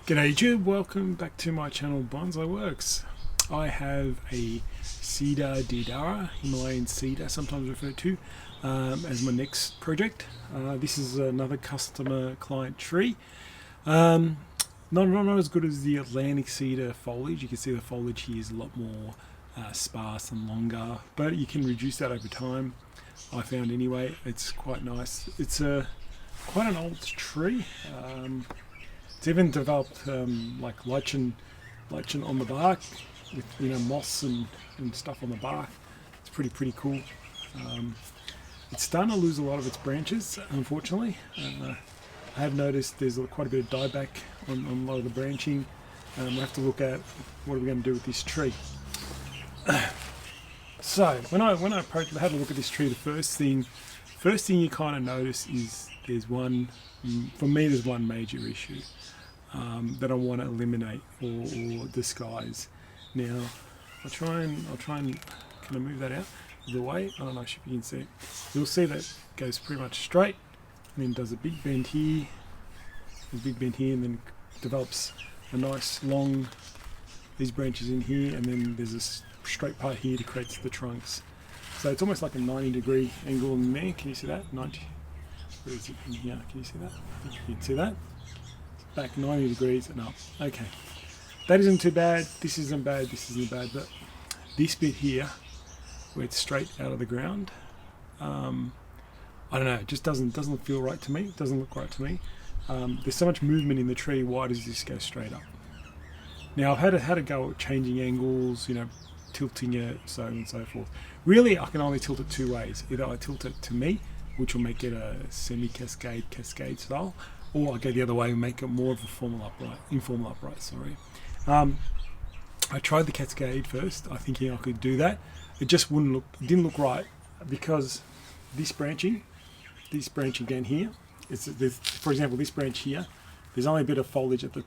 G'day YouTube, welcome back to my channel Bonsai Works. I have a Cedar Deodara, Himalayan cedar, sometimes referred to as my next project. This is another customer client tree. Not as good as the Atlantic cedar foliage. You can see the foliage here is a lot more sparse and longer, but you can reduce that over time. I found anyway. It's quite nice. It's quite an old tree. It's even developed like lichen on the bark with moss and stuff on the bark. It's pretty cool. It's starting to lose a lot of its branches, unfortunately. I have noticed there's quite a bit of dieback on a lot of the branching. We have to look at what are we going to do with this tree. So when I had a look at this tree, the first thing you kind of notice is there's one major issue that I want to eliminate or disguise. Now I'll try and can I move that out of the way? I don't know if you can see it. You'll see that it goes pretty much straight and then does a big bend here, and then develops a nice long these branches in here, and then there's a straight part here to create the trunks. So it's almost like a 90-degree angle in there. Can you see that? 90. Where is it in here? Can you see that? I think you can see that. Back 90 degrees and up. Okay, that isn't too bad. This isn't bad. But this bit here, where it's straight out of the ground, I don't know. It just doesn't feel right to me. It doesn't look right to me. There's so much movement in the tree. Why does this go straight up? Now I've had a go at changing angles, tilting it, so on and so forth. Really, I can only tilt it two ways. Either I tilt it to me, which will make it a semi-cascade style, or I go the other way and make it more of a informal upright. Sorry. I tried the cascade first. I thinking I could do that. It just didn't look right, because this branching down here, for example, this branch here, there's only a bit of foliage at the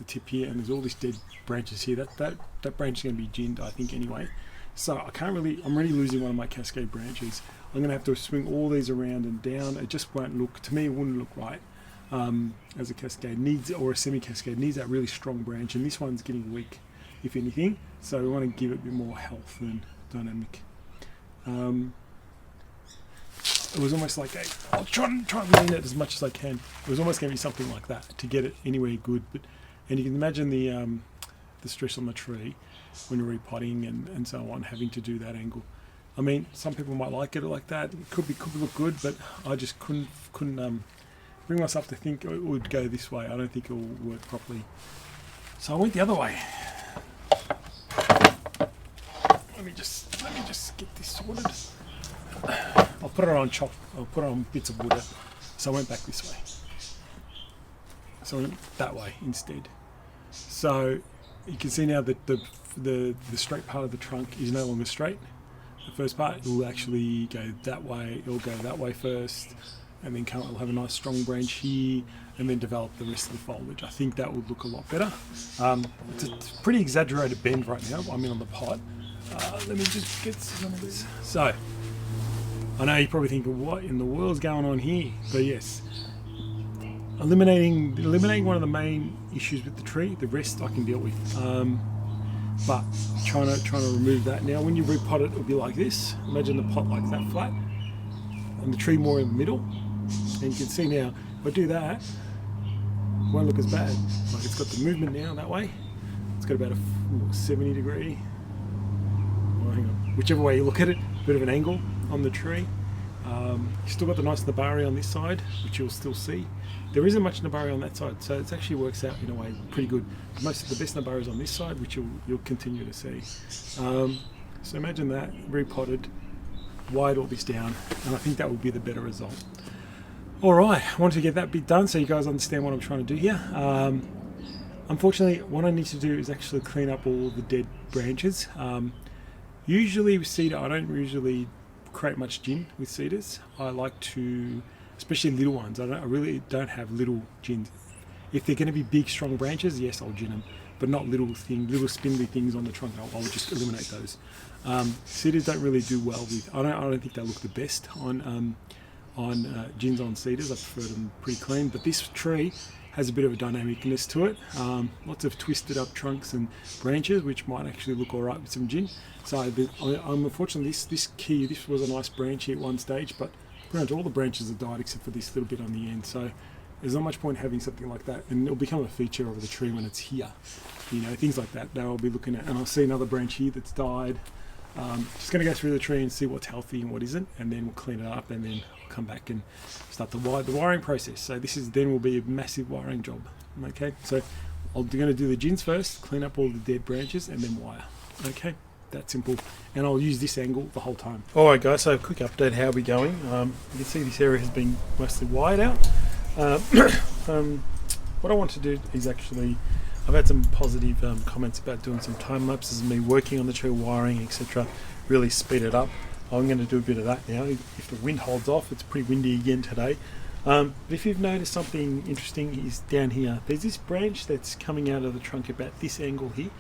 tip here, and there's all these dead branches here. That branch is going to be ginned, I think, anyway. So I'm really losing one of my cascade branches. I'm going to have to swing all these around and down. It just won't look, to me, it wouldn't look right. As a cascade needs, or a semi-cascade needs, that really strong branch, and this one's getting weak, if anything. So we want to give it a bit more health than dynamic. It was almost like I'll try and lean it as much as I can. It was almost going to be something like that to get it anywhere good. And you can imagine the stress on the tree when you're repotting and so on, having to do that angle. I mean, some people might like it like that. It could look good, but I just couldn't bring myself to think it would go this way. I don't think it will work properly. So I went the other way. Let me just get this sorted. I'll put it on bits of wood. So I went back this way. So I went that way instead. So you can see now that the straight part of the trunk is no longer straight. The first part, it will actually go that way. It'll go that way first, and then it'll have a nice strong branch here, and then develop the rest of the foliage. I think that would look a lot better. It's a pretty exaggerated bend right now. I'm in on the pot. Let me just get some of this. So, I know you're probably thinking, what in the world's going on here? But yes, eliminating one of the main issues with the tree. The rest I can deal with. But trying to remove that. Now, when you repot it, it'll be like this. Imagine the pot like that, flat, and the tree more in the middle. And you can see now, if I do that, it won't look as bad. Like, it's got the movement now that way. It's got about a 70 degree. Oh, hang on. Whichever way you look at it, a bit of an angle on the tree. You've still got the nice nabari on this side, which you'll still see. There isn't much nabari on that side, so it actually works out in a way pretty good. Most of the best nabari is on this side, which you'll continue to see. So imagine that, repotted, wide all this down, and I think that would be the better result. Alright, I wanted to get that bit done so you guys understand what I'm trying to do here. Unfortunately, what I need to do is actually clean up all the dead branches. Usually with cedar, I don't usually create much gin with cedars. I like to, especially little ones, I really don't have little gins. If they're going to be big, strong branches, yes, I'll gin them, but not little spindly things on the trunk. I'll just eliminate those. Cedars don't really do well with. I don't think they look the best on gins on cedars. I prefer them pretty clean. But this tree has a bit of a dynamicness to it. Lots of twisted up trunks and branches, which might actually look all right with some gin. So I'm unfortunately, this was a nice branch here at one stage, but pretty much all the branches have died except for this little bit on the end. So there's not much point having something like that, and it'll become a feature of the tree when it's here. You know, things like that I'll be looking at, and I'll see another branch here that's died. Just going to go through the tree and see what's healthy and what isn't, and then we'll clean it up, and then I'll come back and start the wiring process. So this then will be a massive wiring job. Okay, so I'm going to do the gins first, clean up all the dead branches, and then wire. Okay, that simple. And I'll use this angle the whole time. Alright guys, so a quick update how we're going. You can see this area has been mostly wired out. What I want to do is actually, I've had some positive comments about doing some time lapses and me working on the tree, wiring, etc. Really speed it up. I'm going to do a bit of that now. If the wind holds off, it's pretty windy again today. But if you've noticed something interesting is down here, there's this branch that's coming out of the trunk about this angle here,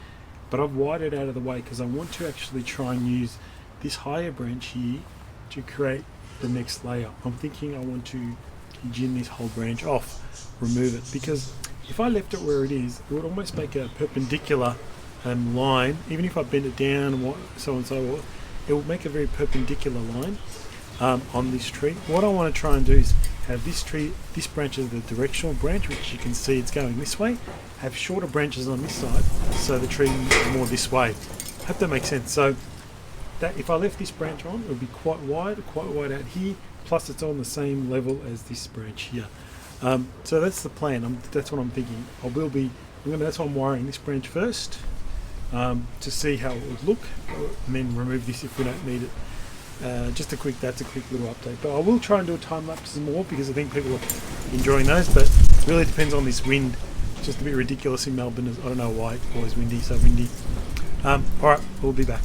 but I've wired it out of the way because I want to actually try and use this higher branch here to create the next layer. I'm thinking I want to gin this whole branch off, remove it, because if I left it where it is, it would almost make a perpendicular line. Even if I bend it down, so and so forth, it will make a very perpendicular line on this tree. What I want to try and do is have this branch is the directional branch, which you can see it's going this way, have shorter branches on this side, so the tree is more this way. I hope that makes sense. So that if I left this branch on, it would be quite wide out here, plus it's on the same level as this branch here. So that's the plan. That's what I'm thinking. That's why I'm wiring this branch first, to see how it would look, and then remove this if we don't need it. That's a quick little update. But I will try and do a time lapse more because I think people are enjoying those. But it really depends on this wind. It's just a bit ridiculous in Melbourne. I don't know why. It's always windy, so windy. All right, we'll be back.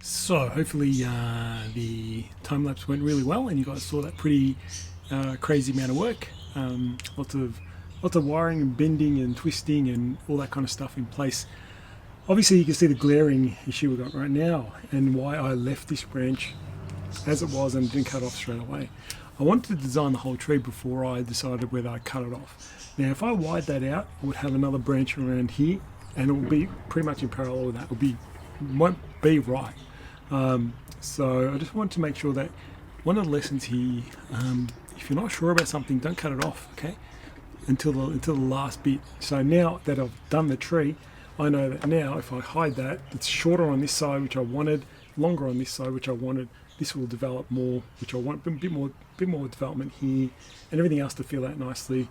So hopefully the time lapse went really well, and you guys saw that pretty crazy amount of work. Lots of wiring and bending and twisting and all that kind of stuff in place. Obviously, you can see the glaring issue we've got right now, and why I left this branch as it was and didn't cut off straight away. I wanted to design the whole tree before I decided whether I cut it off. Now, if I wide that out, I would have another branch around here, and it will be pretty much in parallel with that. Won't be right. So I just want to make sure that one of the lessons here, if you're not sure about something, don't cut it off, okay? Until the last bit. So now that I've done the tree, I know that now if I hide that, it's shorter on this side, which I wanted, longer on this side, which I wanted, this will develop more, which I want a bit more development here, and everything else to fill out nicely.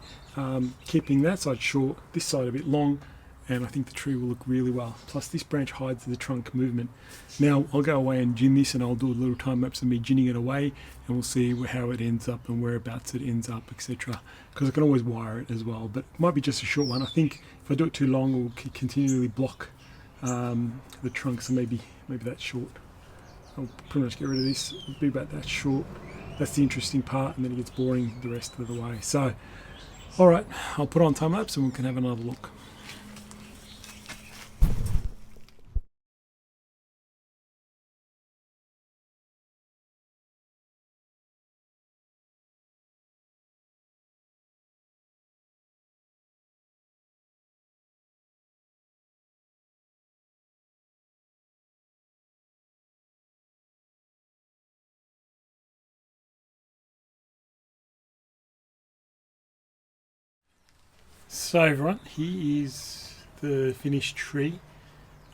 Keeping that side short, this side a bit long, and I think the tree will look really well. Plus this branch hides the trunk movement. Now I'll go away and gin this, and I'll do a little time lapse of me ginning it away, and we'll see how it ends up and whereabouts it ends up, etc. Because I can always wire it as well, but it might be just a short one. I think if I do it too long, it will continually block the trunk, so maybe that's short. I'll pretty much get rid of this. It'll be about that short. That's the interesting part, and then it gets boring the rest of the way. So, all right, I'll put on time lapse and we can have another look. So everyone, here is the finished tree.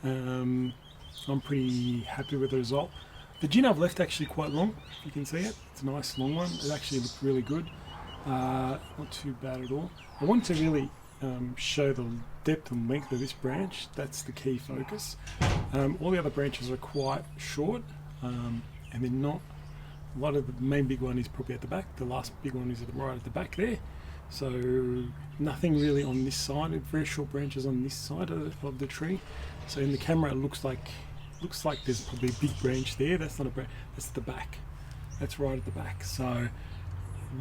I'm pretty happy with the result. The gin I've left actually quite long, if you can see it. It's a nice long one. It actually looked really good. Not too bad at all. I want to really show the depth and length of this branch. That's the key focus. All the other branches are quite short, and they're not. A lot of the main big one is probably at the back. The last big one is right at the back there. So nothing really on this side. Very short branches on this side of the tree. So in the camera, it looks like there's probably a big branch there. That's not a branch. That's the back. That's right at the back. So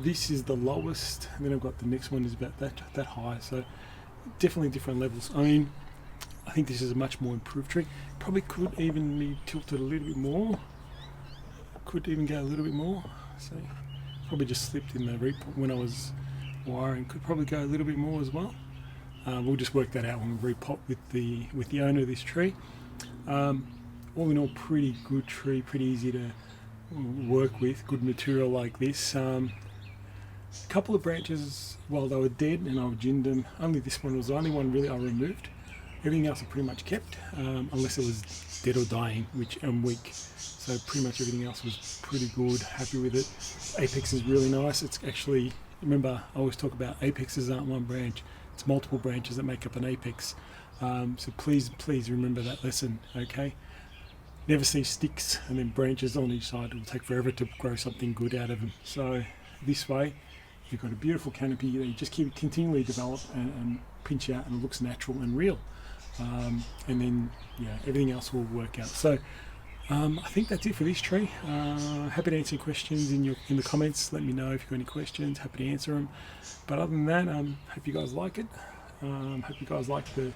this is the lowest, and then I've got the next one is about that high. So definitely different levels. I mean, I think this is a much more improved tree. Probably could even be tilted a little bit more. Could even go a little bit more. So probably just slipped in the repot when I was wiring. Could probably go a little bit more as well. We'll just work that out when we repot with the owner of this tree. All in all, pretty good tree, pretty easy to work with. Good material like this. A couple of branches, well, they were dead and I ginned them. Only this one was the only one really I removed. Everything else I pretty much kept, unless it was dead or dying, which I'm weak. So pretty much everything else was pretty good. Happy with it. Apex is really nice. It's actually, remember, I always talk about apexes aren't one branch. It's multiple branches that make up an apex. So please remember that lesson, okay? Never see sticks and then branches on each side. It will take forever to grow something good out of them. So this way, you've got a beautiful canopy that you just keep continually develop and pinch out, and it looks natural and real. And then, yeah, everything else will work out. So I think that's it for this tree. Happy to answer questions in the comments. Let me know if you've got any questions. Happy to answer them. But other than that, hope you guys like it. Hope you guys like the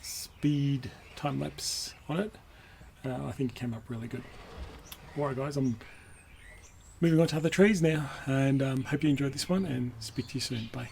speed time lapse on it. I think it came up really good. Alright guys, I'm moving on to other trees now, and hope you enjoyed this one, and speak to you soon. Bye.